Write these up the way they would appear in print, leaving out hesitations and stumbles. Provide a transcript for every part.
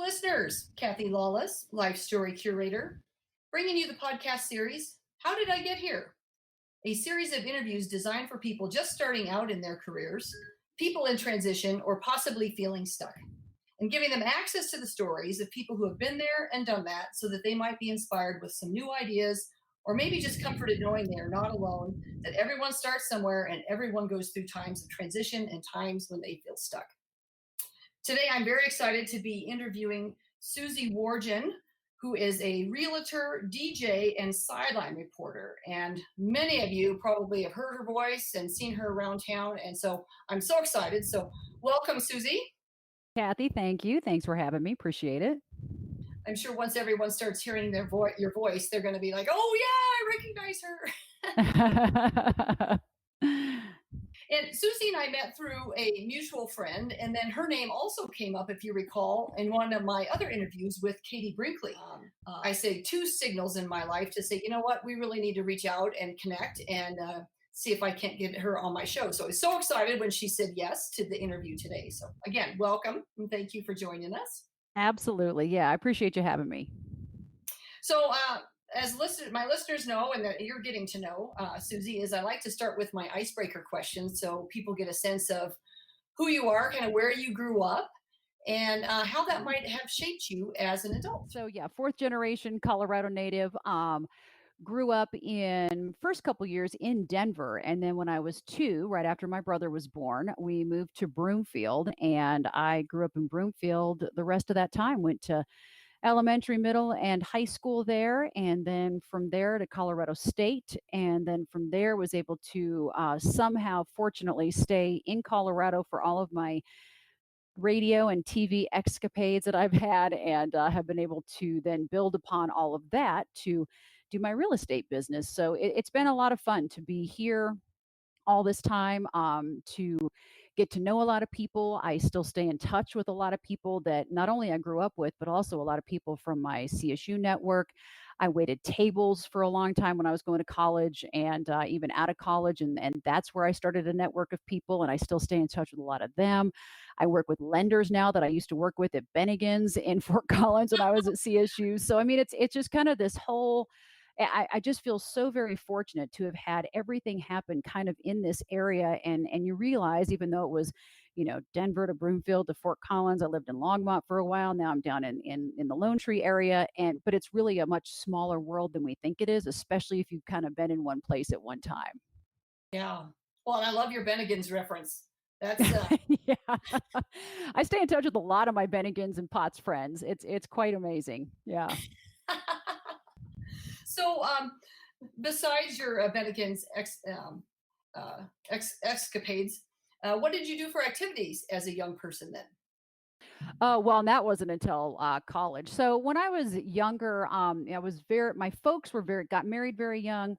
listeners. Kathy Lawless, Life Story Curator, bringing you the podcast series, How Did I Get Here? A series of interviews designed for people just starting out in their careers, people in transition, or possibly feeling stuck, and giving them access to the stories of people who have been there and done that so that they might be inspired with some new ideas or maybe just comforted knowing they are not alone, that everyone starts somewhere and everyone goes through times of transition and times when they feel stuck. Today, I'm very excited to be interviewing Susie Wargin, who is a realtor, DJ, and sideline reporter. And many of you probably have heard her voice and seen her around town. And so I'm so excited. So welcome, Susie. Kathy, thank you. Thanks for having me. Appreciate it. I'm sure once everyone starts hearing your voice, they're going to be like, oh, yeah, I recognize her. And Susie and I met through a mutual friend, and then her name also came up, if you recall, in one of my other interviews with Katie Brinkley. I say two signals in my life to say, you know what, we really need to reach out and connect and see if I can't get her on my show. So I was so excited when she said yes to the interview today. So again, welcome, and thank you for joining us. Absolutely. Yeah, I appreciate you having me. So as my listeners know, and that you're getting to know, Susie, is I like to start with my icebreaker questions so people get a sense of who you are, kind of where you grew up, and how that might have shaped you as an adult. So yeah, fourth generation Colorado native. Grew up in first couple years in Denver, and then when I was 2, right after my brother was born, we moved to Broomfield, and I grew up in Broomfield. The rest of that time went to elementary, middle, and high school there, and then from there to Colorado State, and then from there was able to somehow, fortunately, stay in Colorado for all of my radio and TV escapades that I've had, and have been able to then build upon all of that to do my real estate business. So it's been a lot of fun to be here all this time, to get to know a lot of people. I still stay in touch with a lot of people that not only I grew up with, but also a lot of people from my CSU network. I waited tables for a long time when I was going to college and even out of college. And that's where I started a network of people, and I still stay in touch with a lot of them. I work with lenders now that I used to work with at Bennigan's in Fort Collins when I was at CSU. So, I mean, it's just kind of this whole I just feel so very fortunate to have had everything happen kind of in this area. And you realize, even though it was, Denver to Broomfield to Fort Collins, I lived in Longmont for a while. Now I'm down in the Lone Tree area. But it's really a much smaller world than we think it is, especially if you've kind of been in one place at one time. Yeah. Well, and I love your Bennigan's reference. That's yeah. I stay in touch with a lot of my Bennigans and Potts friends. It's quite amazing. Yeah. So, besides your Bennigan's escapades, what did you do for activities as a young person then? Oh, well, and that wasn't until college. So when I was younger, my folks got married very young,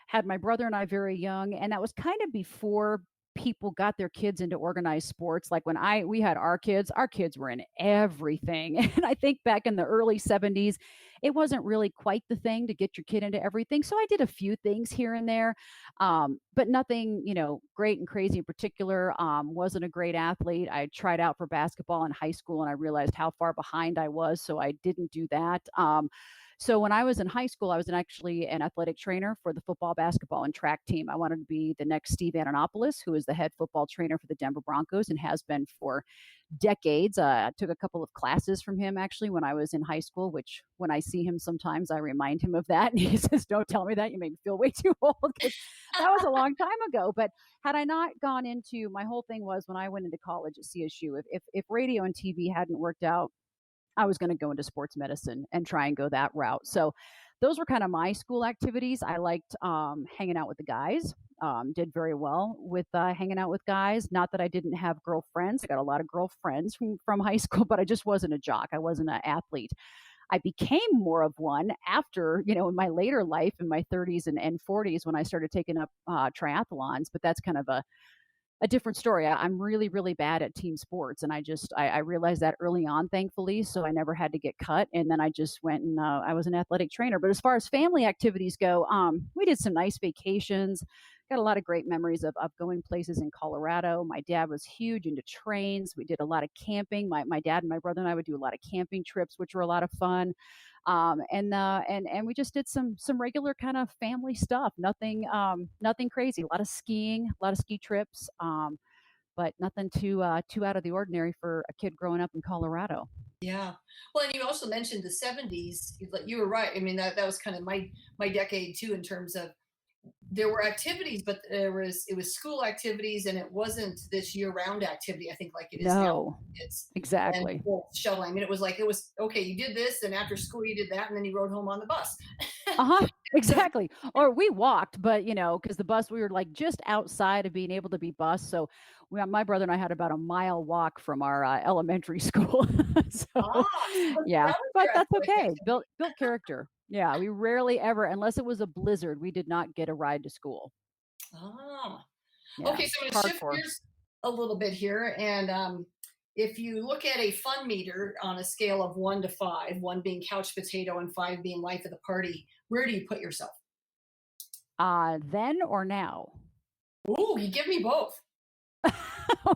had my brother and I very young, and that was kind of before people got their kids into organized sports. Like when we had our kids were in everything. And I think back in the early 70s, it wasn't really quite the thing to get your kid into everything. So I did a few things here and there, but nothing, great and crazy in particular. Wasn't a great athlete. I tried out for basketball in high school and I realized how far behind I was. So I didn't do that. So when I was in high school, I was actually an athletic trainer for the football, basketball, and track team. I wanted to be the next Steve Ananopoulos, who is the head football trainer for the Denver Broncos and has been for decades. I took a couple of classes from him actually when I was in high school, which when I see him sometimes I remind him of that. And he says, don't tell me that, you make me feel way too old, because that was a long time ago. But had I not gone into, my whole thing was when I went into college at CSU, if radio and TV hadn't worked out, I was going to go into sports medicine and try and go that route. So those were kind of my school activities. I liked hanging out with the guys. Did very well with hanging out with guys. Not that I didn't have girlfriends. I got a lot of girlfriends from high school, but I just wasn't a jock. I wasn't an athlete. I became more of one after, in my later life, in my 30s and 40s, when I started taking up triathlons. But that's kind of a different story. I'm really, really bad at team sports. And I realized that early on, thankfully. So I never had to get cut. And then I just went and I was an athletic trainer. But as far as family activities go, we did some nice vacations, got a lot of great memories of going places in Colorado. My dad was huge into trains. We did a lot of camping. My dad and my brother and I would do a lot of camping trips, which were a lot of fun. And we just did some regular kind of family stuff. Nothing crazy. A lot of skiing, a lot of ski trips. But nothing too out of the ordinary for a kid growing up in Colorado. Yeah. Well, and you also mentioned the 70s. You were right. I mean, that was kind of my decade too, in terms of there were activities, but it was school activities, and it wasn't this year-round activity, I think, like it is now No, with kids and exactly. shuttling. I mean, it was okay, you did this, and after school you did that, and then you rode home on the bus. Uh-huh, So, exactly. Or we walked, but, because the bus we were, like, just outside of being able to be bused, so my brother and I had about a mile walk from our, elementary school. So, so yeah, that was but your that's athletic okay. activity. Built character. Yeah, we rarely ever unless it was a blizzard, we did not get a ride to school. Ah. Yeah, Okay, so I'm going to shift hardcore. gears a little bit here. And if you look at a fun meter on a scale of 1 to 5, one being couch potato and 5 being life of the party, where do you put yourself? Then or now? Ooh, you give me both.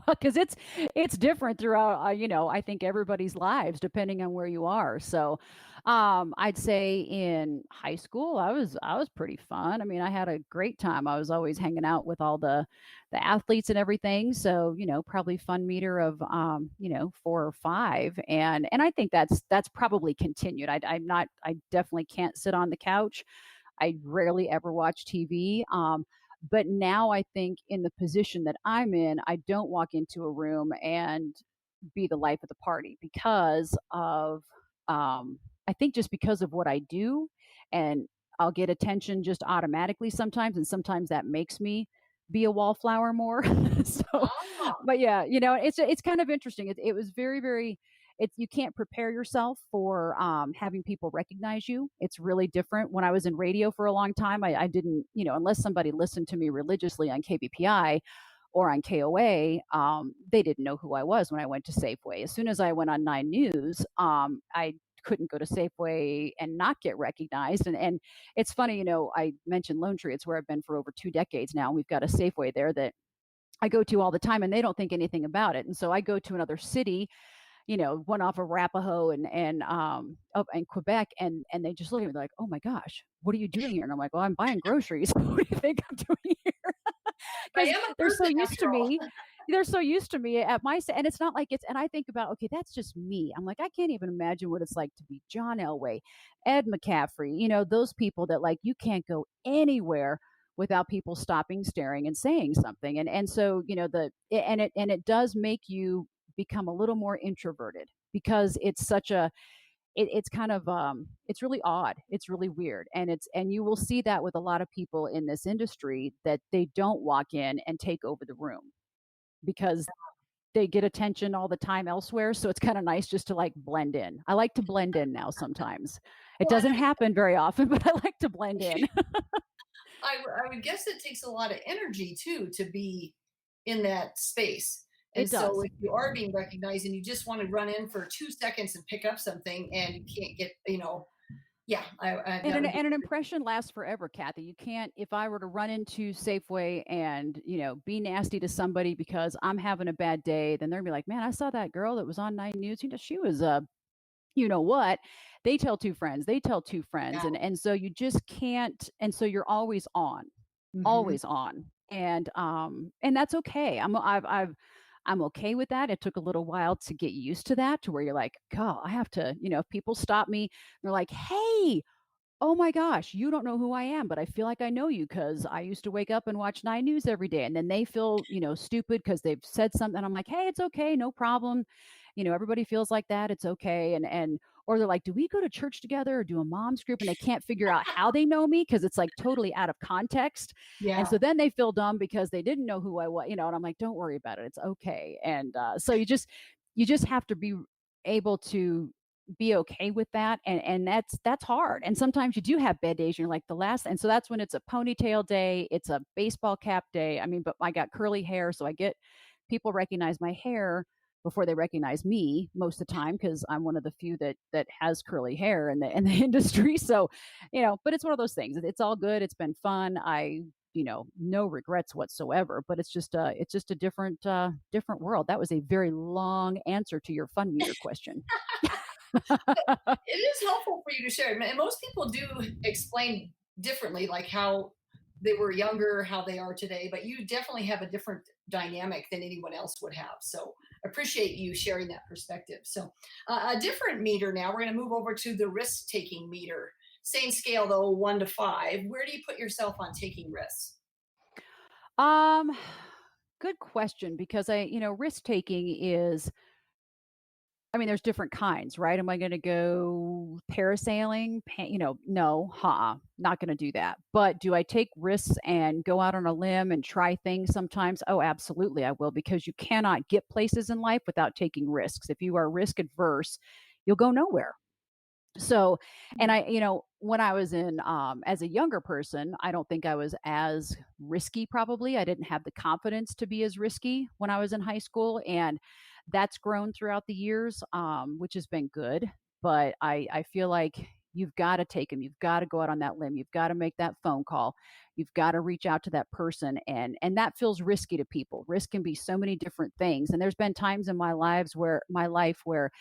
Because it's different throughout, I think everybody's lives depending on where you are. So, I'd say in high school, I was pretty fun. I mean, I had a great time. I was always hanging out with all the athletes and everything. So, probably fun meter of 4 or 5, and I think that's probably continued. I definitely can't sit on the couch. I rarely ever watch TV. But now I think in the position that I'm in, I don't walk into a room and be the life of the party because of, I think just because of what I do, and I'll get attention just automatically sometimes, and sometimes that makes me be a wallflower more. So, Ah, but yeah, it's kind of interesting. It was very, very. It's you can't prepare yourself for having people recognize you. It's really different. When I was in radio for a long time, I didn't, unless somebody listened to me religiously on KBPI or on KOA, they didn't know who I was when I went to Safeway. As soon as I went on 9 News, I couldn't go to Safeway and not get recognized. And it's funny, I mentioned Lone Tree. It's where I've been for over 2 decades now. And we've got a Safeway there that I go to all the time, and they don't think anything about it. And so I go to another city, one off of Arapahoe and up in Quebec, and they just look at me like, "Oh my gosh, what are you doing here?" And I'm like, "Well, I'm buying groceries. What do you think I'm doing here?" I Because am a they're so person used to after all. me. They're so used to me at and it's not like it's. And I think about, okay, that's just me. I'm like, I can't even imagine what it's like to be John Elway, Ed McCaffrey. Those people that, like, you can't go anywhere without people stopping, staring, and saying something. And so and it does make you become a little more introverted because it's such a it's kind of it's really odd, it's really weird, and you will see that with a lot of people in this industry, that they don't walk in and take over the room because they get attention all the time elsewhere. So it's kind of nice just to, like, blend in. I like to blend in now sometimes. It Well, and doesn't happen very often, but I like to blend in. I would guess it takes a lot of energy too to be in that space. It And so does. if you are being recognized and you just want to run in for 2 seconds and pick up something and you can't get, yeah, And that an would be. and an impression lasts forever, Kathy. You can't if I were to run into Safeway and, be nasty to somebody because I'm having a bad day, then they're gonna be like, "Man, I saw that girl that was on 9 News. She was, you know what?" They tell 2 friends, they tell 2 friends, Yeah. and so you just can't, and so you're Mhm. always on, and that's okay. I'm okay with that. It took a little while to get used to that, to where you're like, "God, I have to," if people stop me, they're like, "Hey, oh my gosh, you don't know who I am, but I feel like I know you because I used to wake up and watch 9 News every day." And then they feel, stupid because they've said something. I'm like, "Hey, it's okay, no problem." Everybody feels like that. It's okay. Or they're like, "Do we go to church together or do a mom's group?" And they can't figure out how they know me because it's, like, totally out of context. And Yeah. so then they feel dumb because they didn't know who I was, and I'm like, "Don't worry about it. It's okay." And so you just have to be able to be okay with that, and that's hard. And sometimes you do have bad days, and you're like the last, and so that's when it's a ponytail day, it's a baseball cap day. I mean, but I got curly hair, so I get people recognize my hair before they recognize me most of the time because I'm one of the few that has curly hair in the industry. So, but it's one of those things. It's all good. It's been fun. I no regrets whatsoever. But it's just a different world. That was a very long answer to your fun meter question. It is helpful for you to share. And most people do explain differently, like how they were younger, how they are today, but you definitely have a different dynamic than anyone else would have. So appreciate you sharing that perspective. So a different meter now, we're going to move over to the risk taking meter. Same scale though, 1 to 5. Where do you put yourself on taking risks? Um, Good question, because risk taking is, I mean, there's different kinds, right? Am I going to go parasailing? No, not going to do that. But do I take risks and go out on a limb and try things sometimes? Oh, absolutely, I will, because you cannot get places in life without taking risks. If you are risk adverse, you'll go nowhere. So, and when I was in, as a younger person, I don't think I was as risky, probably. I didn't have the confidence to be as risky when I was in high school. And that's grown throughout the years, which has been good. But I feel like you've got to take them. You've got to go out on that limb. You've got to make that phone call. You've got to reach out to that person. And that feels risky to people. Risk can be so many different things. And there's been times in my life where,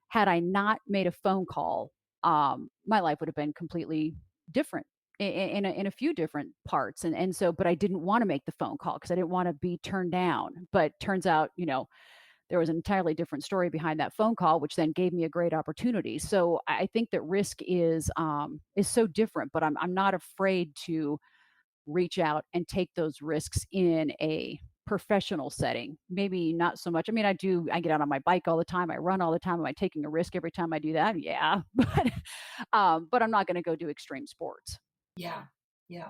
had I not made a phone call, my life would have been completely different in a few different parts. And so, but I didn't want to make the phone call because I didn't want to be turned down. But turns out, there was an entirely different story behind that phone call, which then gave me a great opportunity. So I think that risk is so different, but I'm not afraid to reach out and take those risks in a professional setting. Maybe not so much. I mean, I get out on my bike all the time. I run all the time. Am I taking a risk every time I do that? Yeah. But I'm not going to go do extreme sports. Yeah. Yeah.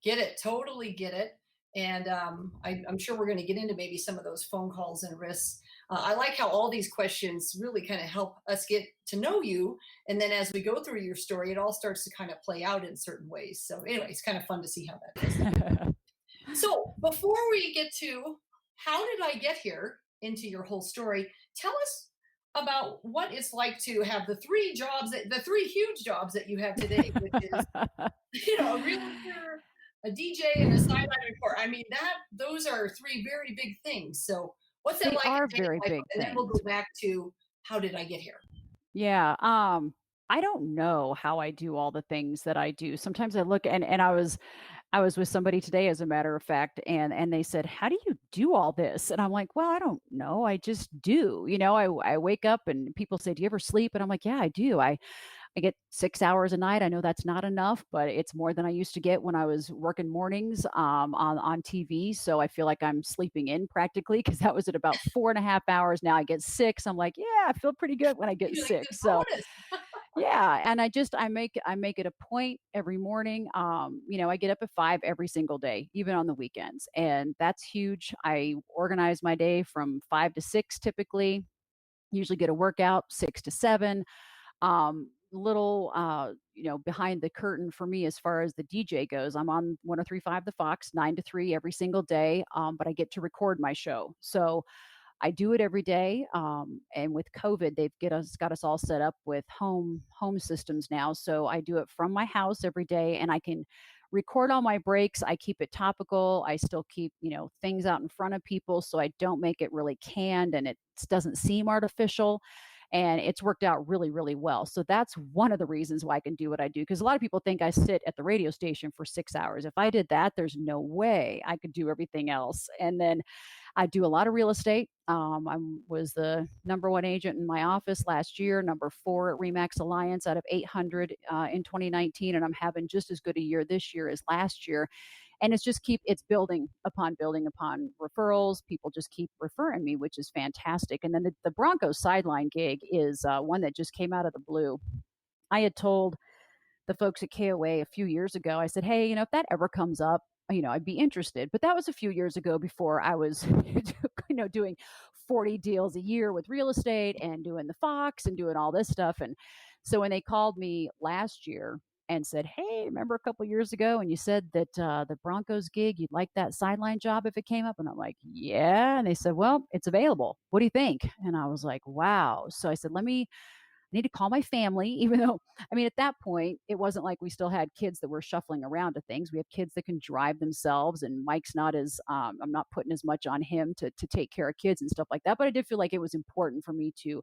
Get it, totally get it. And I'm sure we're going to get into maybe some of those phone calls and risks. I like how all these questions really kind of help us get to know you. And then as we go through your story, it all starts to kind of play out in certain ways. So, anyway, it's kind of fun to see how that does. So, before we get to how did I get here into your whole story, tell us about what it's like to have the three huge jobs that you have today, which is a realtor, a DJ, and a sideline report. I mean, those are three very big things. So, what's that They like are a day in very life? big And then we'll things. go back to how did I get here? Yeah. I don't know how I do all the things that I do. Sometimes I look, and I was with somebody today, as a matter of fact, and they said, "How do you do all this?" And I'm like, "Well, I don't know. I just do." I wake up and people say, "Do you ever sleep?" And I'm like, "Yeah, I do. I get 6 hours a night. I know that's not enough, but it's more than I used to get when I was working mornings, on TV. So I feel like I'm sleeping in practically, because that was at about 4.5 hours. Now I get six. I'm like, yeah, I feel pretty good when I get You're like the six. So bonus. yeah, and I make it a point every morning. I get up at 5 every single day, even on the weekends, and that's huge. I organize my day from 5 to 6 typically. Usually get a workout 6 to 7. Little behind the curtain for me as far as the DJ goes. I'm on 103.5 The Fox 9 to 3 every single day, but I get to record my show. So I do it every day. And with COVID, they've got us all set up with home systems now. So I do it from my house every day, and I can record all my breaks. I keep it topical. I still keep things out in front of people, so I don't make it really canned and it doesn't seem artificial. And it's worked out really, really well. So that's one of the reasons why I can do what I do. Because a lot of people think I sit at the radio station for 6 hours. If I did that, there's no way I could do everything else. And then I do a lot of real estate. I was the number one agent in my office last year, number four at Remax Alliance out of 800 in 2019, and I'm having just as good a year this year as last year. And it's building upon referrals. People just keep referring me, which is fantastic. And then the Broncos sideline gig is one that just came out of the blue. I had told the folks at KOA a few years ago. I said, "Hey, if that ever comes up, I'd be interested." But that was a few years ago, before I was, doing 40 deals a year with real estate and doing the Fox and doing all this stuff. And so when they called me last year and said, "Hey, remember a couple years ago and you said that the Broncos gig, you'd like that sideline job if it came up?" And I'm like, "Yeah." And they said, "Well, it's available. What do you think?" And I was like, "Wow." So I said, need to call my family, even though, I mean, at that point, it wasn't like we still had kids that were shuffling around to things. We have kids that can drive themselves, and Mike's not as, I'm not putting as much on him to take care of kids and stuff like that. But I did feel like it was important for me to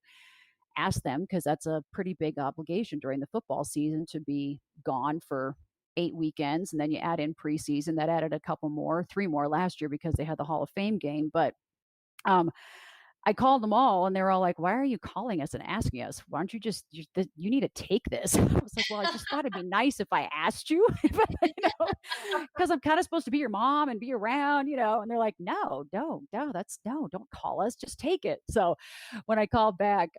ask them because that's a pretty big obligation during the football season to be gone for 8 weekends. And then you add in preseason, that added a couple more, three more last year because they had the Hall of Fame game. But um, I called them all and they were all like, "Why are you calling us and asking us? Why don't you just you need to take this?" I was like, "Well, I just thought it'd be nice if I asked you, because I'm kind of supposed to be your mom and be around, you know." And they're like, "No, no, no, don't call us, just take it." So when I called back,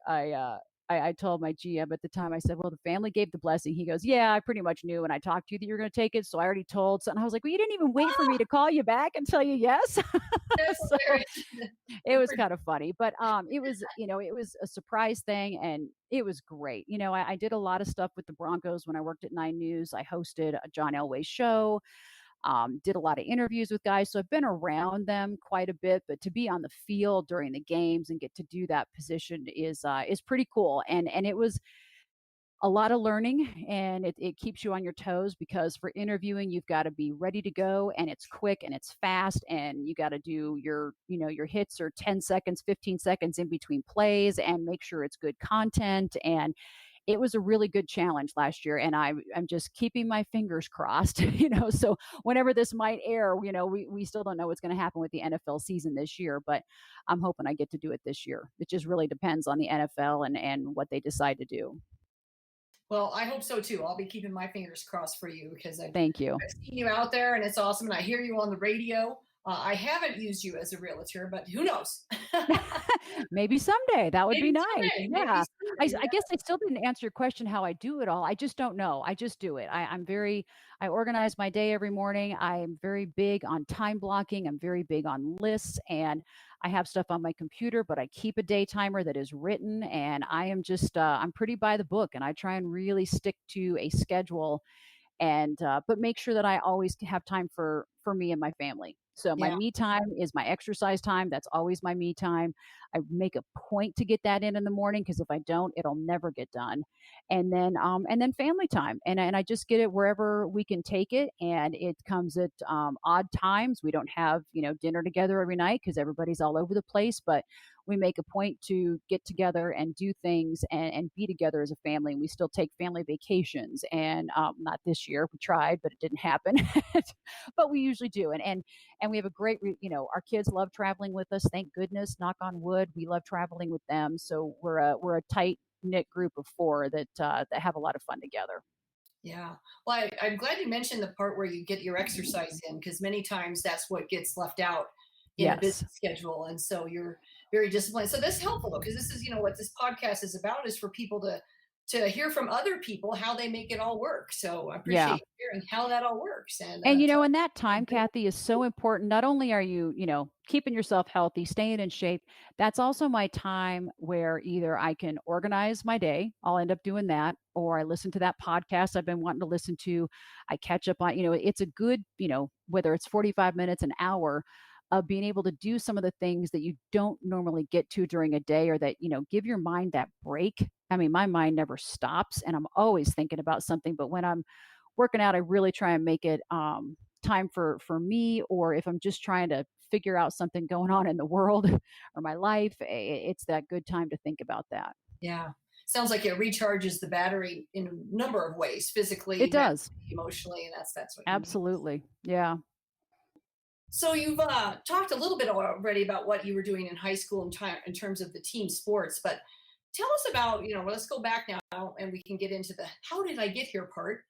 I told my GM at the time, I said, "Well, the family gave the blessing." He goes, "Yeah, I pretty much knew when I talked to you that you were going to take it. So I already told." So, and I was like, "Well, you didn't even wait for me to call you back and tell you yes." That's So hilarious. it was kind of funny, but it was, it was a surprise thing and it was great. I did a lot of stuff with the Broncos when I worked at 9 News. I hosted a John Elway show, did a lot of interviews with guys. So I've been around them quite a bit, but to be on the field during the games and get to do that position is pretty cool. And it was a lot of learning, and it keeps you on your toes because for interviewing you've got to be ready to go, and it's quick and it's fast, and you got to do your hits are 10 seconds 15 seconds in between plays and make sure it's good content. And it was a really good challenge last year, and I'm just keeping my fingers crossed. So whenever this might air, we still don't know what's going to happen with the NFL season this year, but I'm hoping I get to do it this year. It just really depends on the NFL and what they decide to do. Well, I hope so too. I'll be keeping my fingers crossed for you because Thank you. I've seen you out there and it's awesome. And I hear you on the radio. I haven't used you as a realtor, but who knows? Maybe someday, that would be Maybe nice. someday. Maybe Yeah. I someday. guess I still didn't answer your question how I do it all. I just don't know. I just do it. I organize my day every morning. I am very big on time blocking. I'm very big on lists, and I have stuff on my computer, but I keep a day timer that is written, and I am just, I'm pretty by the book, and I try and really stick to a schedule, and but make sure that I always have time for me and my family. So my Yeah. me time is my exercise time. That's always my me time. I make a point to get that in the morning because if I don't, it'll never get done. And then family time, and I just get it wherever we can take it, and it comes at odd times. We don't have dinner together every night because everybody's all over the place, but we make a point to get together and do things and be together as a family. And we still take family vacations, and not this year. We tried, but it didn't happen. But we usually do, and we have a great, our kids love traveling with us. Thank goodness, knock on wood, we love traveling with them. So we're a tight knit group of four that have a lot of fun together. Yeah. Well, I'm glad you mentioned the part where you get your exercise in because many times that's what gets left out in a busy Yes. schedule. And so you're very disciplined. So this is helpful though, because this is, what this podcast is about is for people to hear from other people how they make it all work. So I Yeah. appreciate hearing how that all works. And And in that time, Kathy, is so important. Not only are you, keeping yourself healthy, staying in shape, that's also my time where either I can organize my day, I'll end up doing that, or I listen to that podcast I've been wanting to listen to. I catch up on, it's a good, whether it's 45 minutes, an hour of being able to do some of the things that you don't normally get to during a day, or that, give your mind that break. I mean, my mind never stops and I'm always thinking about something, but when I'm working out, I really try and make it time for me, or if I'm just trying to figure out something going on in the world or my life, it's that good time to think about that. yeah, sounds like it recharges the battery in a number of ways, physically, It mentally, does. emotionally, and that's what you need. Absolutely. Yeah. So you've talked a little bit already about what you were doing in high school in terms of the team sports, but tell us about, well, let's go back now and we can get into the how did I get here part.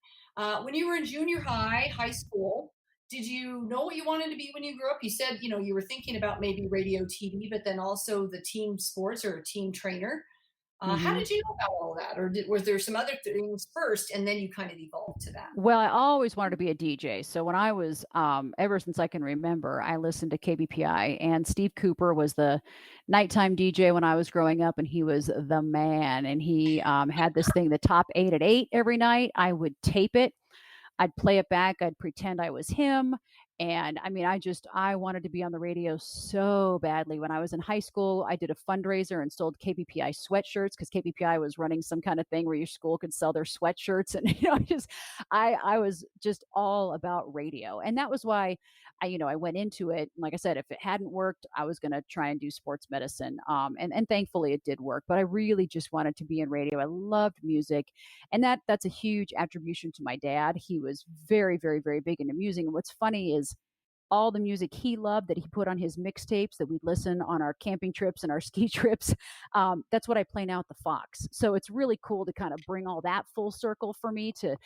When you were in junior high, high school, did you know what you wanted to be when you grew up? You said, you were thinking about maybe radio, TV, but then also the team sports or a team trainer. How Mhm. did you know about all that? Or was there some other things first and then you kind of evolved to that? Well, I always wanted to be a DJ. So when I was, ever since I can remember, I listened to KBPI, and Steve Cooper was the nighttime DJ when I was growing up, and he was the man. And he had this thing, the top 8 at 8 every night. I would tape it, I'd play it back, I'd pretend I was him, And I mean, I wanted to be on the radio so badly. When I was in high school, I did a fundraiser and sold KBPI sweatshirts because KBPI was running some kind of thing where your school could sell their sweatshirts. And, I was just all about radio. And that was why I went into it. Like I said, if it hadn't worked, I was going to try and do sports medicine. And thankfully it did work, but I really just wanted to be in radio. I loved music. And that's a huge attribution to my dad. He was very, very, very big into music. And what's funny is all the music he loved that he put on his mixtapes that we'd listen on our camping trips and our ski trips. That's what I play now at the Fox. So it's really cool to kind of bring all that full circle for me to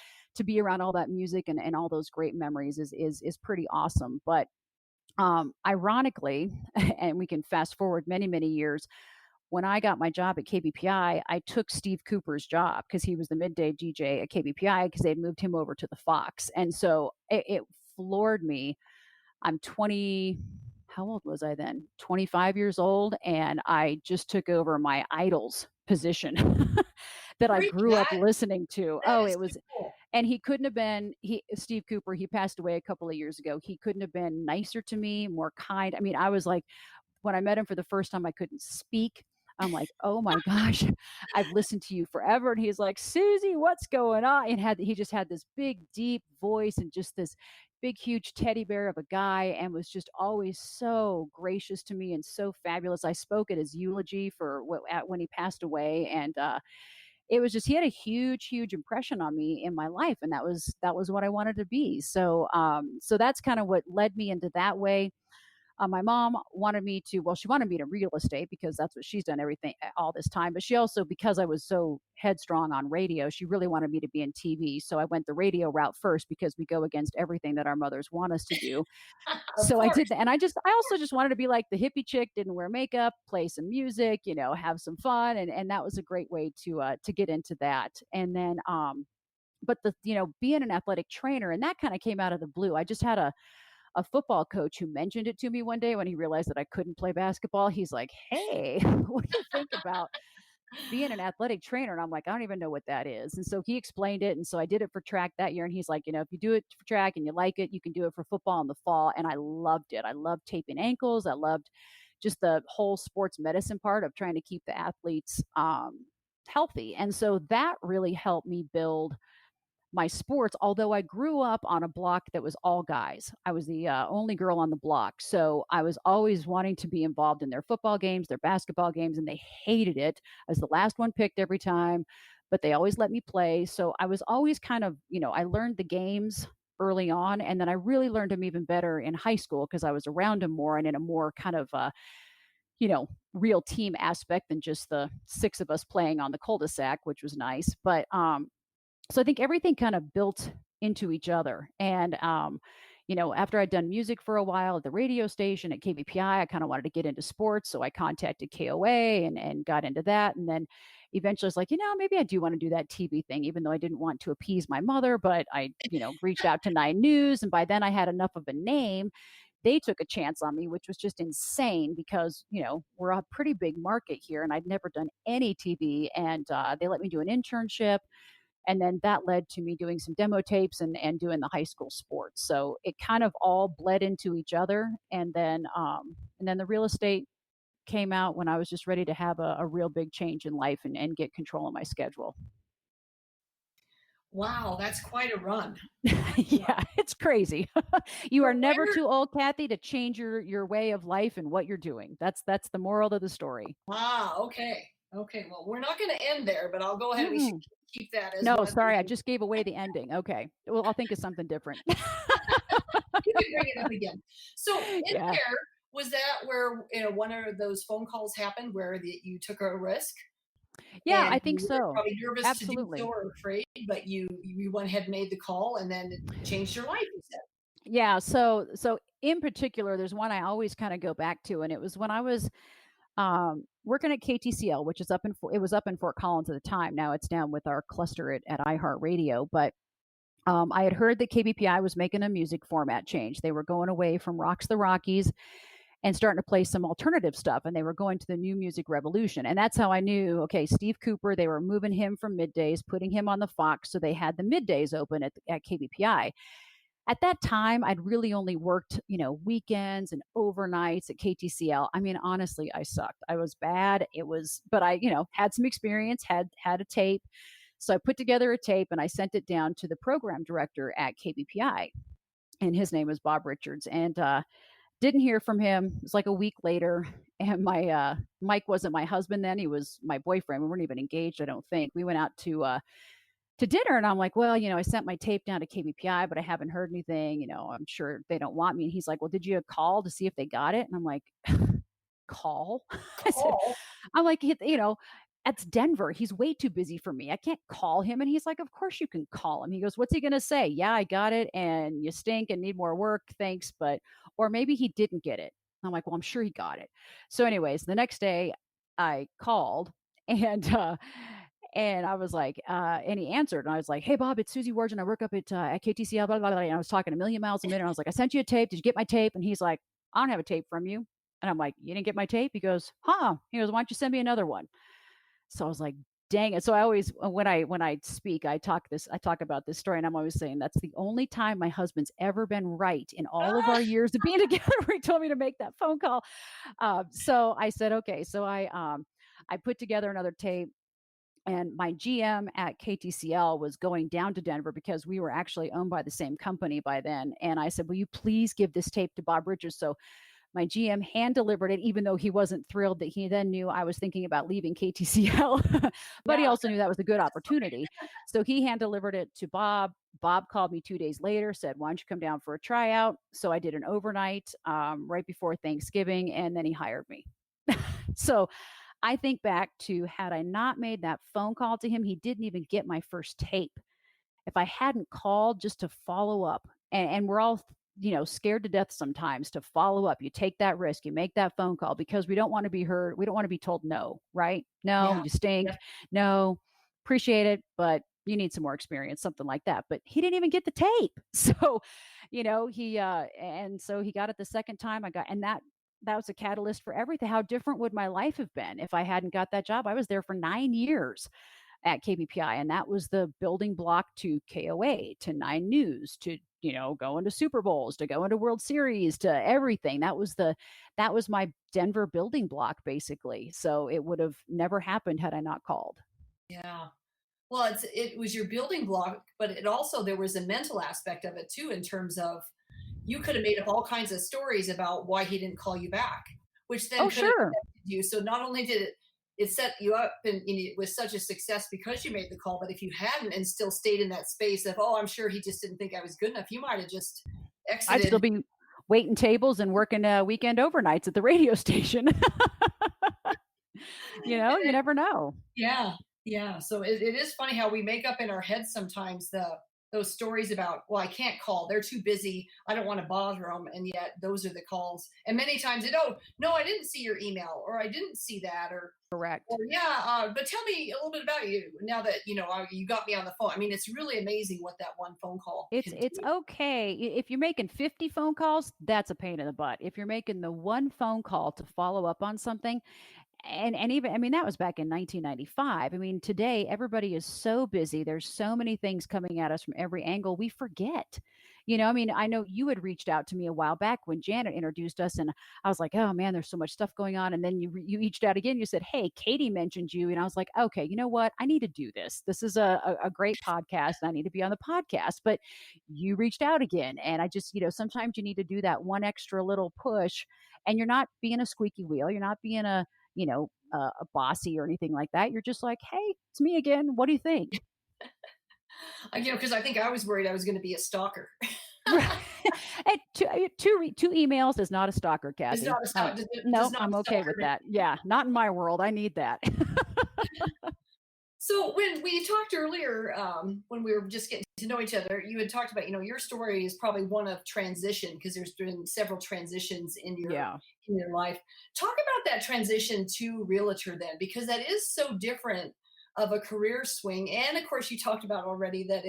be around all that music and all those great memories is pretty awesome. But ironically, and we can fast forward many, many years, when I got my job at KBPI, I took Steve Cooper's job because he was the midday DJ at KBPI because they'd moved him over to the Fox. And so it floored me. I'm 20, how old was I then? 25 years old. And I just took over my idol's position that I Really, grew up listening to. that Oh, is it so was, cool. and he couldn't have been, Steve Cooper, he passed away a couple of years ago. He couldn't have been nicer to me, more kind. I mean, I was like, when I met him for the first time, I couldn't speak. I'm like, "Oh my gosh, I've listened to you forever." And he's like, "Susie, what's going on?" And he just had this big, deep voice and just this big, huge teddy bear of a guy, and was just always so gracious to me and so fabulous. I spoke at his eulogy for when he passed away, and it was just he had a huge, huge impression on me in my life, and that was what I wanted to be. So that's kind of what led me into that way. My mom wanted me to, well, she wanted me to real estate because that's what she's done everything all this time. But she also, because I was so headstrong on radio, she really wanted me to be in TV. So I went the radio route first because we go against everything that our mothers want us to do. Of So I did course. that. And I also just wanted to be like the hippie chick, didn't wear makeup, play some music, have some fun. And that was a great way to get into that. And then, but being an athletic trainer, and that kind of came out of the blue. I just had a football coach who mentioned it to me one day when he realized that I couldn't play basketball. He's like, "Hey, what do you think about being an athletic trainer?" And I'm like, "I don't even know what that is." And so he explained it. And so I did it for track that year. And he's like, if you do it for track and you like it, you can do it for football in the fall. And I loved it. I loved taping ankles. I loved just the whole sports medicine part of trying to keep the athletes healthy. And so that really helped me build my sports, although I grew up on a block that was all guys. I was the only girl on the block. So I was always wanting to be involved in their football games, their basketball games, and they hated it. I was the last one picked every time, but they always let me play. So I was always kind of, I learned the games early on. And then I really learned them even better in high school because I was around them more and in a more kind of, real team aspect than just the six of us playing on the cul-de-sac, which was nice. But so I think everything kind of built into each other. And, after I'd done music for a while at the radio station at KBPI, I kind of wanted to get into sports. So I contacted KOA and got into that. And then eventually I was like, maybe I do want to do that TV thing, even though I didn't want to appease my mother. But I, reached out to Nine News. And by then I had enough of a name. They took a chance on me, which was just insane because, we're a pretty big market here and I'd never done any TV. And they let me do an internship, and then that led to me doing some demo tapes and doing the high school sports. So it kind of all bled into each other. And then the real estate came out when I was just ready to have a real big change in life and get control of my schedule. Wow, that's quite a run. Yeah, it's crazy. You So are never where too old, Kathy, to change your way of life and what you're doing. That's the moral of the story. okay. Okay, well, we're not gonna end there, but I'll go ahead. We should Mm-mm. keep that as No, one of sorry, I the just gave away the ending. Okay. Well, I'll think of something different. you can bring it up again. So in Yeah. there, was that where, one of those phone calls happened where you took a risk Yeah, and I you think were so. probably nervous to do so Absolutely. or afraid, but you went ahead and made the call and then it changed your life, you said? Yeah, so in particular, there's one I always kind of go back to, and it was when I was working at KTCL, which is it was up in Fort Collins at the time. Now it's down with our cluster at iHeartRadio. But I had heard that KBPI was making a music format change. They were going away from Rocks the Rockies and starting to play some alternative stuff, and they were going to the new music revolution. And that's how I knew, okay, Steve Cooper, they were moving him from middays, putting him on the Fox, so they had the middays open at KBPI. at that time, I'd really only worked, weekends and overnights at KTCL. I mean, honestly, I sucked. I was bad. But I, had some experience, had a tape. So I put together a tape and I sent it down to the program director at KBPI, and his name was Bob Richards. And didn't hear from him. It was like a week later, and my Mike wasn't my husband then; he was my boyfriend. We weren't even engaged, I don't think. We went out to dinner, and I'm like, well, I sent my tape down to KBPI, but I haven't heard anything. I'm sure they don't want me. And he's like, well, did you call to see if they got it? And I'm like, call? I said, Call. I'm like, that's Denver. He's way too busy for me. I can't call him. And he's like, of course you can call him. He goes, what's he going to say? Yeah, I got it. And you stink and need more work. Thanks. Or maybe he didn't get it. I'm like, well, I'm sure he got it. So, anyways, the next day I called and, and I was like, and he answered, and I was like, "Hey, Bob, it's Susie Wargin. I work up at KTCL." Blah, blah, blah. And I was talking a million miles a minute. I was like, "I sent you a tape. Did you get my tape?" And he's like, "I don't have a tape from you." And I'm like, "You didn't get my tape?" He goes, "Huh?" He goes, "Why don't you send me another one?" So I was like, "Dang it!" So I always, when I speak, I talk about this story, and I'm always saying that's the only time my husband's ever been right in all of Ah, our years of being together. Where he told me to make that phone call. So I said, "Okay." So I put together another tape, and my GM at KTCL was going down to Denver because we were actually owned by the same company by then. And I said, will you please give this tape to Bob Richards? So my GM hand delivered it, even though he wasn't thrilled that he then knew I was thinking about leaving KTCL. But he yeah, also knew that was a good opportunity. So he hand delivered it to Bob. Bob called me 2 days later, said, why don't you come down for a tryout? So I did an overnight right before Thanksgiving, and then he hired me. So I think back to, had I not made that phone call to him, he didn't even get my first tape. If I hadn't called just to follow up, and we're all, scared to death sometimes to follow up. You take that risk, you make that phone call because we don't want to be heard. We don't want to be told no, right? No, yeah, you stink. yeah. No, appreciate it, but you need some more experience, something like that. But he didn't even get the tape. So, and so he got it the second time. And that was a catalyst for everything. How different would my life have been if I hadn't got that job? I was there for 9 years at KBPI, and that was the building block to KOA, to Nine News, to going to Super Bowls, to going to World Series, to everything. That was my Denver building block, basically. So it would have never happened had I not called. Yeah. Well, it was your building block, but it also there was a mental aspect of it too, in terms of you could have made up all kinds of stories about why he didn't call you back, which then Oh, could have sure. affected you. So not only did it set you up and it was such a success because you made the call, but if you hadn't and still stayed in that space of, oh, I'm sure he just didn't think I was good enough, you might have just I'd still exited. be waiting tables and working weekend overnights at the radio station. And You then, never know. yeah, yeah. So it is funny how we make up in our heads sometimes those stories about, well, I can't call, they're too busy, I don't want to bother them, and yet those are the calls. And many times oh no, I didn't see your email, or I didn't see that, or Correct. yeah, but tell me a little bit about you now that you got me on the phone. I mean, it's really amazing what that one phone call It's can it's do. okay. If you're making 50 phone calls, that's a pain in the butt. If you're making the one phone call to follow up on something, and even, I mean, that was back in 1995. I mean, today everybody is so busy. There's so many things coming at us from every angle. We forget. I mean, I know you had reached out to me a while back when Janet introduced us, and I was like, "Oh man, there's so much stuff going on." And then you reached out again. You said, "Hey, Katie mentioned you," and I was like, "Okay, you know what? I need to do this. This is a great podcast, and I need to be on the podcast." But you reached out again, and I just, sometimes you need to do that one extra little push, and you're not being a squeaky wheel. You're not being a bossy or anything like that. You're just like, hey, it's me again. What do you think? Because I think I was worried I was going to be a stalker. Right. And two emails is not a stalker, It's Kathy. not a stalker. Does No, not I'm okay stalker with me. that. Yeah, not in my world. I need that. So when we talked earlier, when we were just getting to know each other, you had talked about, your story is probably one of transition because there's been several transitions Yeah. in your life. Talk about that transition to realtor then, because that is so different of a career swing. And of course, you talked about already that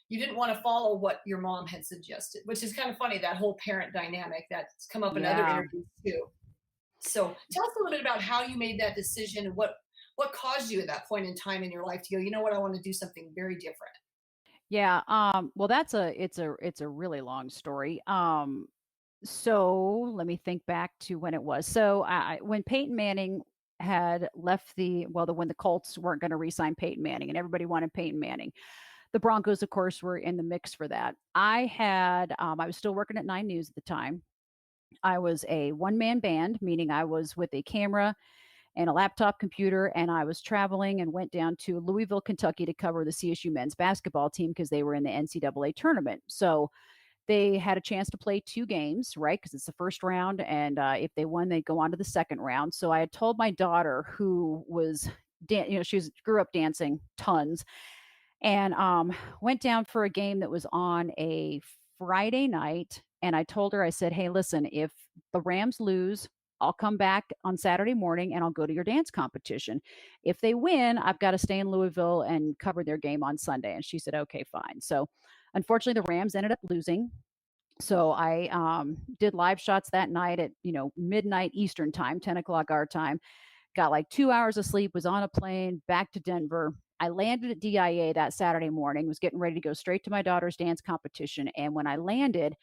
you didn't want to follow what your mom had suggested, which is kind of funny, that whole parent dynamic that's come up in other Yeah. interviews too. So tell us a little bit about how you made that decision and what caused you at that point in time in your life to go, you know what, I want to do something very different. Yeah, well, it's a really long story. So let me think back to when it was. So when Peyton Manning had left when the Colts weren't going to re-sign Peyton Manning and everybody wanted Peyton Manning, the Broncos, of course, were in the mix for that. I was still working at Nine News at the time. I was a one-man band, meaning I was with a camera and a laptop computer, and I was traveling and went down to Louisville, Kentucky to cover the CSU men's basketball team because they were in the NCAA tournament. So they had a chance to play 2 games, right? Because it's the first round, and if they won, they'd go on to the second round. So I had told my daughter, who was, grew up dancing tons, and went down for a game that was on a Friday night. And I told her, I said, "Hey, listen, if the Rams lose, I'll come back on Saturday morning and I'll go to your dance competition. If they win, I've got to stay in Louisville and cover their game on Sunday." And she said, "Okay, fine." So unfortunately, the Rams ended up losing. So I did live shots that night at midnight Eastern time, 10 o'clock our time. Got like 2 hours of sleep. Was on a plane back to Denver. I landed at DIA that Saturday morning. Was getting ready to go straight to my daughter's dance competition. And when I landed,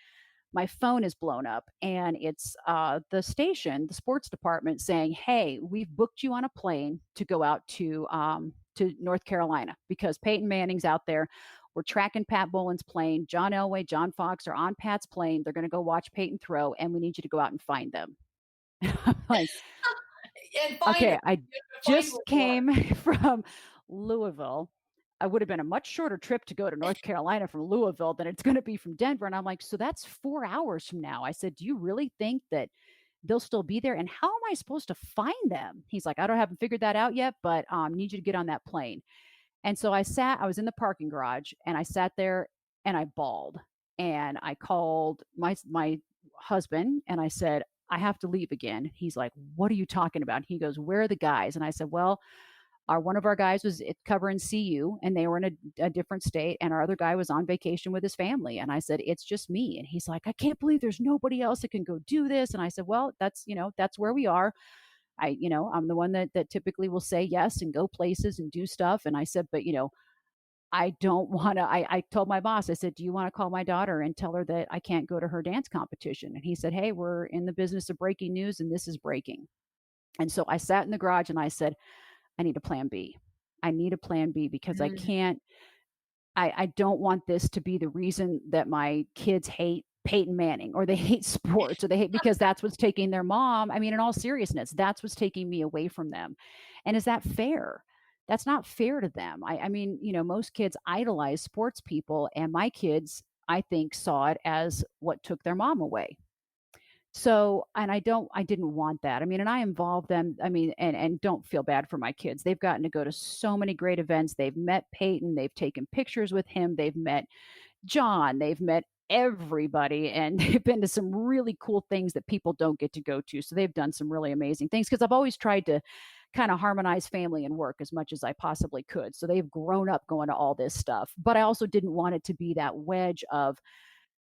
my phone is blown up, and it's the station, the sports department, saying, "Hey, we've booked you on a plane to go out to North Carolina because Peyton Manning's out there. We're tracking Pat Bolin's plane. John Elway, John Fox are on Pat's plane. They're going to go watch Peyton throw, and we need you to go out and find them." I'm like, And find them. okay, I You have to find where just they are. came from Louisville. I would have been a much shorter trip to go to North Carolina from Louisville than it's going to be from Denver. And I'm like, so that's 4 hours from now. I said, "Do you really think that they'll still be there? And how am I supposed to find them?" He's like, "I don't haven't figured that out yet, but need you to get on that plane." And so I was in the parking garage and I sat there and I bawled. And I called my husband and I said, "I have to leave again." He's like, "What are you talking about?" He goes, "Where are the guys?" And I said, "Well, one of our guys was covering CU and they were in a different state, and our other guy was on vacation with his family." And I said, "It's just me." And he's like, "I can't believe there's nobody else that can go do this." And I said, "Well, that's where we are. I'm the one that typically will say yes and go places and do stuff." And I said, "But I don't want to." I told my boss, I said, "Do you want to call my daughter and tell her that I can't go to her dance competition?" And he said, "Hey, we're in the business of breaking news, and this is breaking." And so I sat in the garage and I said, "I need a plan B. I need a plan B because I Mm. can't, I don't want this to be the reason that my kids hate Peyton Manning or they hate sports or they hate because that's what's taking their mom. I mean, in all seriousness, that's what's taking me away from them. And is that fair? That's not fair to them. I mean, most kids idolize sports people, and my kids, I think, saw it as what took their mom away. So, and I didn't want that. I mean, and I involved them. I mean, and don't feel bad for my kids. They've gotten to go to so many great events. They've met Peyton, they've taken pictures with him, they've met John, they've met everybody, and they've been to some really cool things that people don't get to go to. So they've done some really amazing things because I've always tried to kind of harmonize family and work as much as I possibly could. So they've grown up going to all this stuff. But I also didn't want it to be that wedge of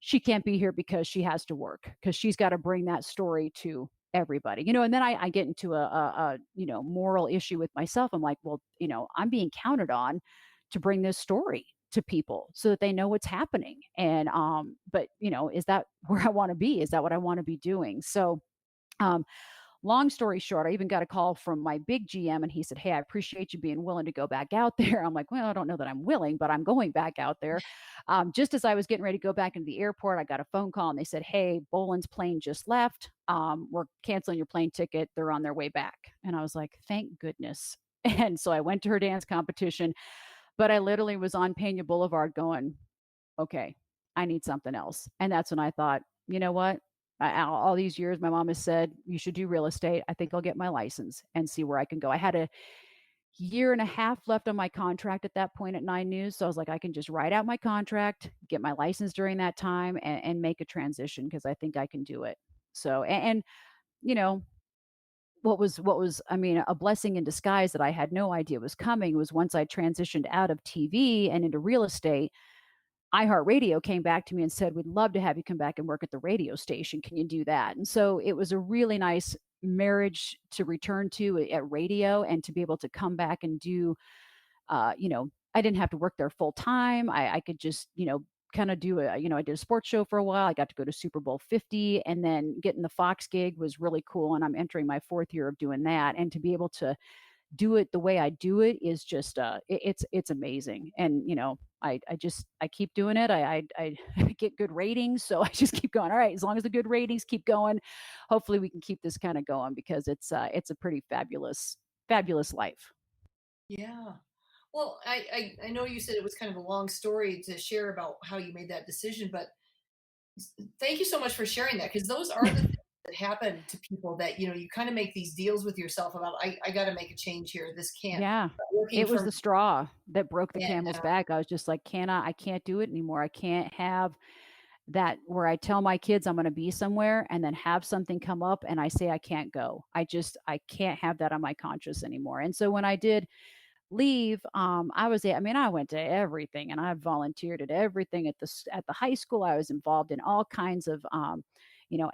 she can't be here because she has to work because she's got to bring that story to everybody, and then I get into a moral issue with myself. I'm like, well, I'm being counted on to bring this story to people so that they know what's happening. And but is that where I want to be? Is that what I want to be doing? So um long story short, I even got a call from my big GM and he said, "Hey, I appreciate you being willing to go back out there." I'm like, "Well, I don't know that I'm willing, but I'm going back out there." Just as I was getting ready to go back into the airport, I got a phone call and they said, "Hey, Boland's plane just left. We're canceling your plane ticket. They're on their way back." And I was like, "Thank goodness." And so I went to her dance competition, but I literally was on Pena Boulevard going, "Okay, I need something else." And that's when I thought, you know what? All these years, my mom has said, "You should do real estate." I think I'll get my license and see where I can go. I had a year and a half left on my contract at that point at Nine News. So I was like, I can just write out my contract, get my license during that time, and make a transition because I think I can do it. So, and you know, what was I mean, a blessing in disguise that I had no idea was coming was once I transitioned out of TV and into real estate, iHeartRadio came back to me and said, "We'd love to have you come back and work at the radio station. Can you do that?" And so it was a really nice marriage to return to at radio and to be able to come back and do, I didn't have to work there full time. I could just, kind of do a, I did a sports show for a while. I got to go to Super Bowl 50, and then getting the Fox gig was really cool. And I'm entering my fourth year of doing that. And to be able to do it the way I do it is just it's amazing. And I keep doing it. I get good ratings, so I just keep going. All right, as long as the good ratings keep going, hopefully we can keep this kind of going because it's a pretty fabulous life. Yeah. Well, I know you said it was kind of a long story to share about how you made that decision, but thank you so much for sharing that because those are the things that happen to people that you kind of make these deals with yourself about I got to make a change here. This can't Yeah. working It was for me. the straw that broke the And camel's back. I was just like, I can't do it anymore. I can't have that where I tell my kids I'm going to be somewhere and then have something come up and I say I can't go. I can't have that on my conscience anymore. And so when I did leave, I mean, I went to everything and I volunteered at everything at the high school. I was involved in all kinds of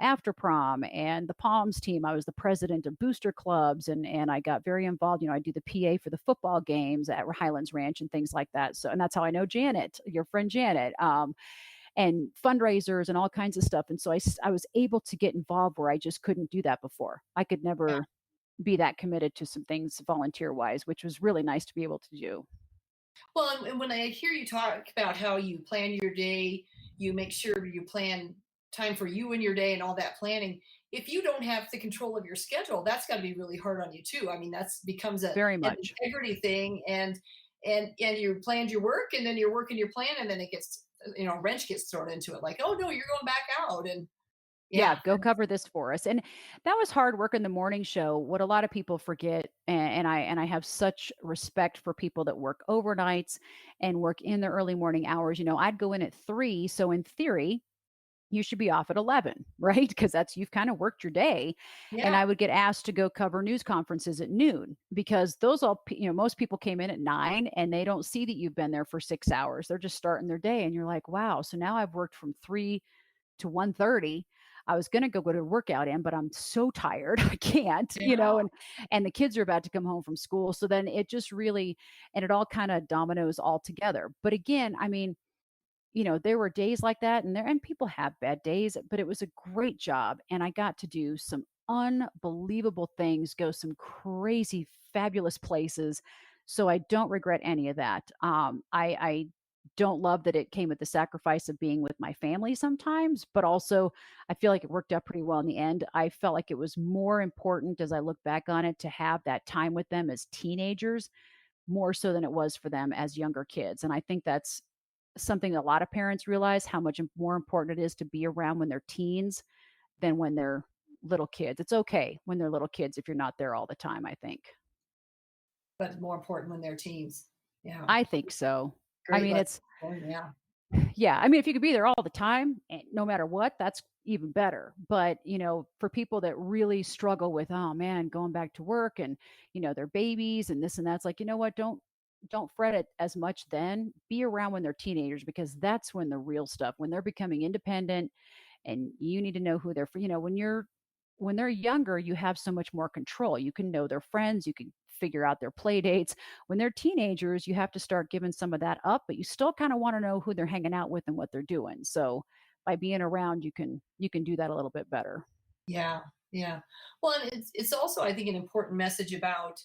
after prom and the Palms team. I was the president of booster clubs and I got very involved. I do the PA for the football games at Highlands Ranch and things like that. So and that's how I know Janet, your friend Janet. And fundraisers and all kinds of stuff. And so I was able to get involved where I just couldn't do that before. I could never be that committed to some things volunteer wise, which was really nice to be able to do. well, and when I hear you talk about how you plan your day, you make sure you plan time for you in your day and all that planning. If you don't have the control of your schedule, that's got to be really hard on you too. I mean, that's becomes Very an much. integrity thing, and you planned your work, and then you're working your plan, and then it gets a wrench gets thrown into it, like, oh no, you're going back out, and Yeah, yeah, go cover this for us. And that was hard work in the morning show. What a lot of people forget, and I have such respect for people that work overnights and work in the early morning hours. I'd go in at 3, so in theory, you should be off at 11, right? Because that's you've kind of worked your day. And yeah, I would get asked to go cover news conferences at noon because most people came in at 9 and they don't see that you've been there for 6 hours. They're just starting their day. And you're like, wow. So now I've worked from 3 to 1:30. I was going to go to a workout in, but I'm so tired. I can't, yeah, and the kids are about to come home from school. So then it just really, and it all kind of dominoes all together. But again, I mean, there were days like that and people have bad days, but it was a great job and I got to do some unbelievable things, go some crazy fabulous places. So I don't regret any of that. I don't love that it came at the sacrifice of being with my family sometimes, but also I feel like it worked out pretty well in the end. I felt like it was more important as I look back on it to have that time with them as teenagers more so than it was for them as younger kids. And I think that's something a lot of parents realize how much more important it is to be around when they're teens than when they're little kids. It's okay when they're little kids if you're not there all the time, I think. but more important when they're teens. Yeah, I think so. I great mean, lesson it's learned, yeah. yeah, I mean, if you could be there all the time, no matter what, that's even better. But, for people that really struggle with, oh man, going back to work and, their babies and this and that's like, you know what, don't fret it as much then. Be around when they're teenagers because that's when the real stuff, when they're becoming independent and you need to know who they're for, when they're younger, you have so much more control. You can know their friends, you can figure out their play dates. When they're teenagers, you have to start giving some of that up, but you still kind of want to know who they're hanging out with and what they're doing. So by being around, you can do that a little bit better. Yeah, yeah. Well, and it's also I think an important message about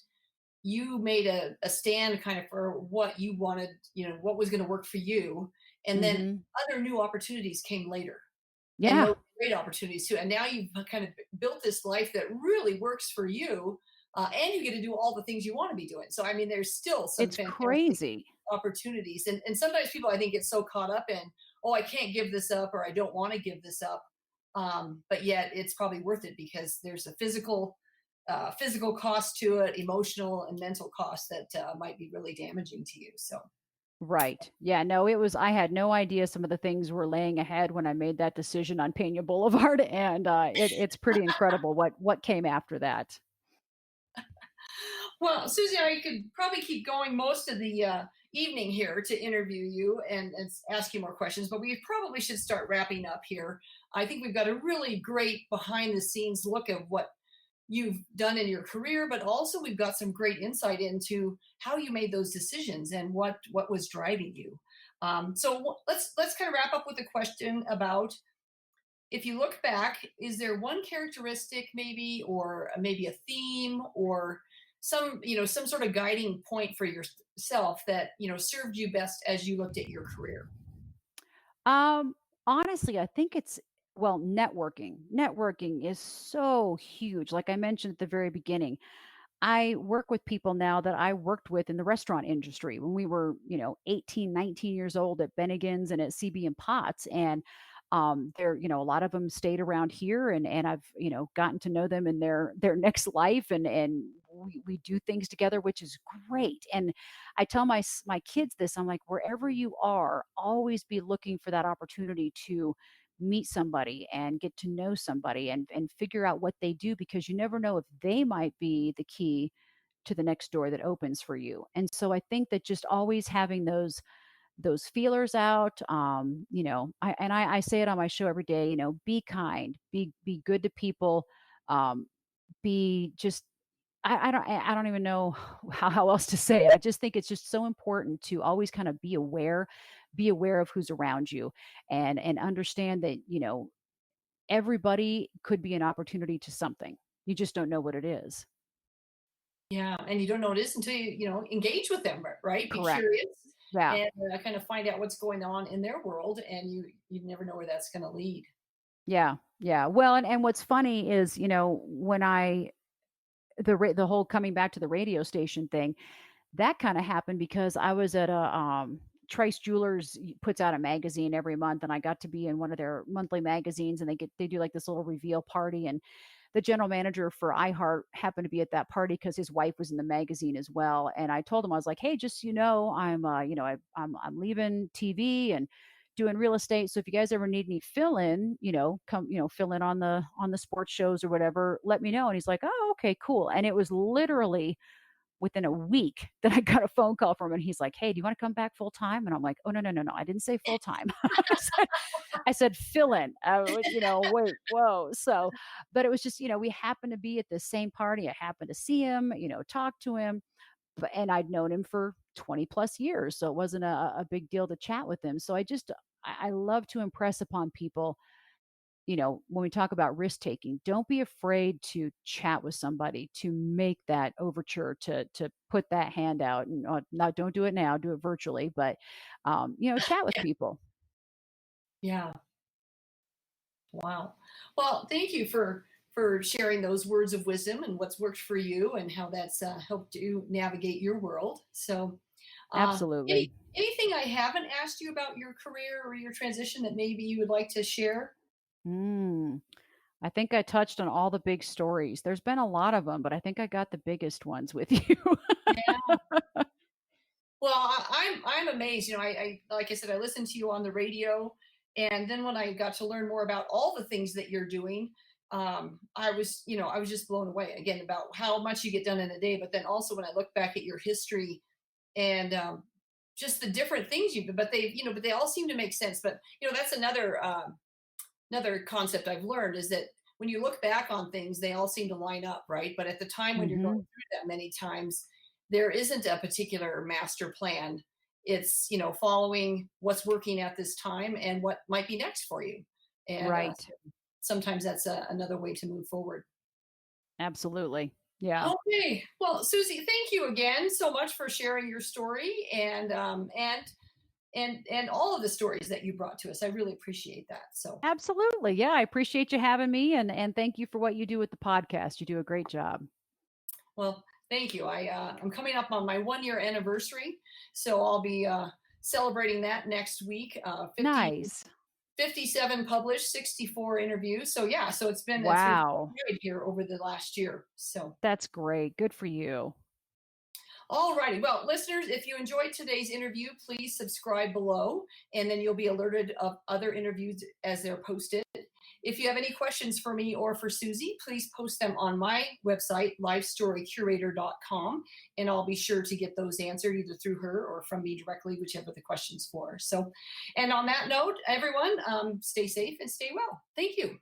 you made a stand kind of for what you wanted, what was going to work for you, and then Mhm. other new opportunities came later, and Yeah, those great opportunities too. And now you've kind of built this life that really works for you, and you get to do all the things you want to be doing. So I mean, there's still some it's fantastic crazy. opportunities, and sometimes people I think get so caught up in, oh, I can't give this up or I don't want to give this up, but yet it's probably worth it because there's a physical cost to it, emotional and mental cost that might be really damaging to you. So Right. Yeah, no, I had no idea some of the things were laying ahead when I made that decision on Pena Boulevard, and, it's pretty incredible what came after that. well, Susie, I could probably keep going most of the evening here to interview you and ask you more questions, but we probably should start wrapping up here. I think we've got a really great behind the scenes look at what you've done in your career, but also we've got some great insight into how you made those decisions and what was driving you. So let's kind of wrap up with a question about, if you look back, is there one characteristic maybe, or maybe a theme, or some sort of guiding point for yourself that served you best as you looked at your career? Um, Honestly, I think it's well, networking. Networking is so huge. Like I mentioned at the very beginning, I work with people now that I worked with in the restaurant industry when we were, 18, 19 years old at Bennigan's and at CB and Potts. And they're, a lot of them stayed around here and I've, gotten to know them in their next life and we do things together, which is great. And I tell my kids this, I'm like, wherever you are, always be looking for that opportunity to meet somebody and get to know somebody and figure out what they do, because you never know if they might be the key to the next door that opens for you. And so I think that just always having those feelers out, I say it on my show every day, be kind, be good to people, be just I don't even know how else to say it. I just think it's just so important to always kind of be aware of who's around you and understand that, everybody could be an opportunity to something. You just don't know what it is. Yeah, and you don't know what it is until engage with them, right? Be Correct. curious Yeah. and kind of find out what's going on in their world, and you never know where that's going to lead. Yeah. Yeah. Well, and what's funny is, when the whole coming back to the radio station thing, that kinda happened because I was at Trice Jewelers puts out a magazine every month, and I got to be in one of their monthly magazines, and they do, like, this little reveal party, and the general manager for iHeart happened to be at that party because his wife was in the magazine as well, and I told him, I was like, "Hey, just so I'm leaving TV and doing real estate, so if you guys ever need any fill in, come, fill in on the sports shows or whatever, let me know." And he's like, "Oh, okay, cool." And it was literally within a week that I got a phone call from him, and he's like, "Hey, do you wanna come back full time?" And I'm like, "Oh, no, no, no, no, I didn't say full time." I said fill in. Wait, whoa. So, but it was just, we happened to be at the same party. I happened to see him, talk to him, and I'd known him for 20 plus years, so it wasn't a big deal to chat with him. So I love to impress upon people, when we talk about risk taking, don't be afraid to chat with somebody, to make that overture, to put that hand out. And now, don't do it now, do it virtually, but chat with people. Yeah. Wow. Well, thank you for sharing those words of wisdom and what's worked for you and how that's helped you navigate your world. So, Absolutely. anything I haven't asked you about your career or your transition that maybe you would like to share? Mm, I think I touched on all the big stories. There's been a lot of them, but I think I got the biggest ones with you. Yeah. Well, I'm amazed. I like I said, I listened to you on the radio, and then when I got to learn more about all the things that you're doing, I was just blown away again about how much you get done in a day. But then also when I look back at your history and just the different things you, but they all seem to make sense. But that's another concept I've learned is that when you look back on things, they all seem to line up, right? But at the time when you're going Mhm. through that many times, there isn't a particular master plan. It's, following what's working at this time and what might be next for you. And Right. sometimes that's another way to move forward. Absolutely. Yeah. Okay. Well, Susie, thank you again so much for sharing your story and all of the stories that you brought to us. I really appreciate that. So, Absolutely. Yeah, I appreciate you having me and thank you for what you do with the podcast. You do a great job. well, thank you. I'm coming up on my 1 year anniversary, so I'll be celebrating that next week. Nice. 57 published, 64 interviews. So yeah, so it's been quite Wow. good here over the last year. So That's great. Good for you. all righty. Well, listeners, if you enjoyed today's interview, please subscribe below, and then you'll be alerted of other interviews as they're posted. If you have any questions for me or for Susie, please post them on my website, lifestorycurator.com, and I'll be sure to get those answered either through her or from me directly, whichever the question's for. So, and on that note, everyone, stay safe and stay well. Thank you.